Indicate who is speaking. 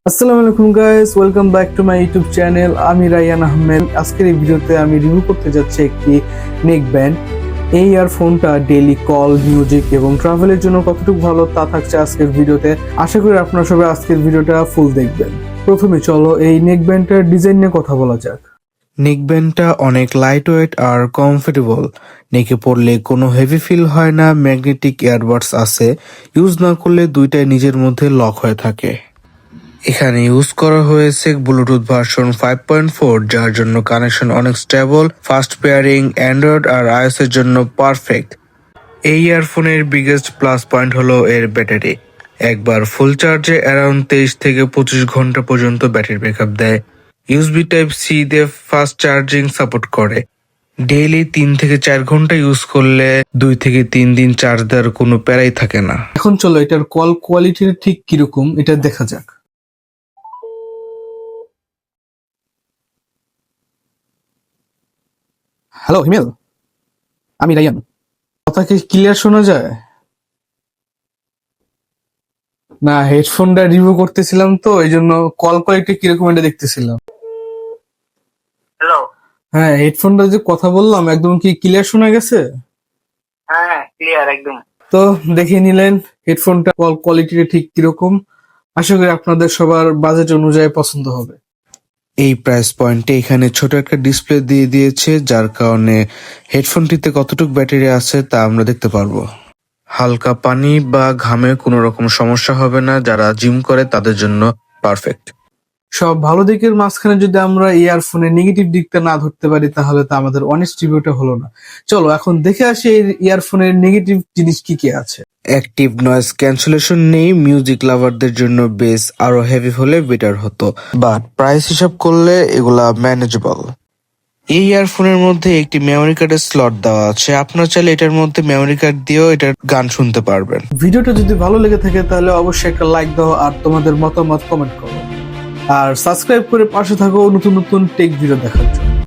Speaker 1: আসসালামু আলাইকুম guys, welcome back to my YouTube channel. আমি রায়ান আহমেদ। আজকের এই ভিডিওতে আমি রিভিউ করতে যাচ্ছি একটি নেক ব্যান্ড। এই ইয়ারফোনটা ডেইলি কল, মিউজিক এবং ট্রাভেলের জন্য কতটুকু ভালো তা থাকছে আজকের ভিডিওতে। আশা করি আপনারা সবাই আজকের ভিডিওটা ফুল দেখবেন। প্রথমে চলো এই নেক ব্যান্ডটার ডিজাইন নিয়ে কথা বলা যাক।
Speaker 2: নেকব্যান্ডটা অনেক লাইট ওয়েট আর কমফোর্টেবল। নেকে পড়লে কোনো হেভি ফিল হয় না। ম্যাগনেটিক ইয়ারবাডস আছে, ইউজ না করলে দুইটাই নিজের মধ্যে লক হয়ে থাকে। এখানে ইউজ করা হয়েছে ব্লুটুথ ভার্সন 5.4, যার জন্য কানেকশন অনেক স্টেবল, ফাস্ট পেয়ারিং, অ্যান্ড্রয়েড আর আইওএস এর জন্য পারফেক্ট। এই ইয়ারফোনের বিগেস্ট প্লাস পয়েন্ট হলো এর ব্যাটারি। একবার ফুল চার্জে অ্যারাউন্ড 23 থেকে 25 ঘন্টা পর্যন্ত ব্যাটারি ব্যাকআপ দেয়। ইউএসবি টাইপ সি দিয়ে ফাস্ট চার্জিং সাপোর্ট করে। ডেইলি 3 থেকে 4 ঘন্টা ইউজ করলে 2 থেকে 3 দিন চার্জ দেওয়ার কোনো প্যারাই থাকে না।
Speaker 1: এখন চলো এটার কল কোয়ালিটির ঠিক কিরকম এটা দেখা যাক। হ্যালো হিমেল, আমি রায়ান। কথা কি ক্লিয়ার শোনা যায়? না, হেডফোনটা রিভিউ করতেছিলাম তো এই জন্য কল কোয়ালিটি কিরকম এটা দেখতেছিলাম।
Speaker 3: হ্যালো।
Speaker 1: হ্যাঁ, হেডফোনটা যে কথা বললাম একদম কি ক্লিয়ার শোনা গেছে?
Speaker 3: হ্যাঁ, ক্লিয়ার একদম।
Speaker 1: তো দেখে নিলেন হেডফোনটা কল কোয়ালিটিটা ঠিক কিরকম। আশা করি আপনাদের সবার বাজেট অনুযায়ী পছন্দ হবে।
Speaker 2: এই প্রাইস পয়েন্টে এখানে ছোট একটা ডিসপ্লে দিয়ে দিয়েছে, যার কারণে হেডফোনটিতে কতটুকু ব্যাটারি আছে তা আমরা দেখতে পারবো। হালকা পানি বা ঘামে কোনো রকম সমস্যা হবে না। যারা জিম করে তাদের জন্য পারফেক্ট।
Speaker 1: সব ভালো দিকের মাঝখানে যদি আমরা ইয়ারফোনের নেগেটিভ দিকটা না ধরতে পারি তাহলে তো আমাদের অনেস্ট রিভিউটা হলো না। চলো এখন দেখে আসি এই ইয়ারফোনের নেগেটিভ জিনিস কি কি আছে।
Speaker 2: অ্যাক্টিভ নয়েজ ক্যান্সেলেশন নেই। মিউজিক লাভারদের জন্য বেস আরো হেভি হলে বেটার হতো, বাট প্রাইস হিসাব করলে এগুলা ম্যানেজেবল। এই ইয়ারফোনের মধ্যে একটি মেমোরি কার্ডের স্লট দেওয়া আছে। আপনারা চাইলে এটার মধ্যে মেমোরি কার্ড দিয়েও এটার গান শুনতে পারবেন।
Speaker 1: ভিডিওটা যদি ভালো লেগে থাকে তাহলে অবশ্যই একটা লাইক দাও আর তোমাদের মতামত কমেন্ট করো, আর সাবস্ক্রাইব করে পাশে থাকো নতুন নতুন টেক ভিডিও দেখার জন্য।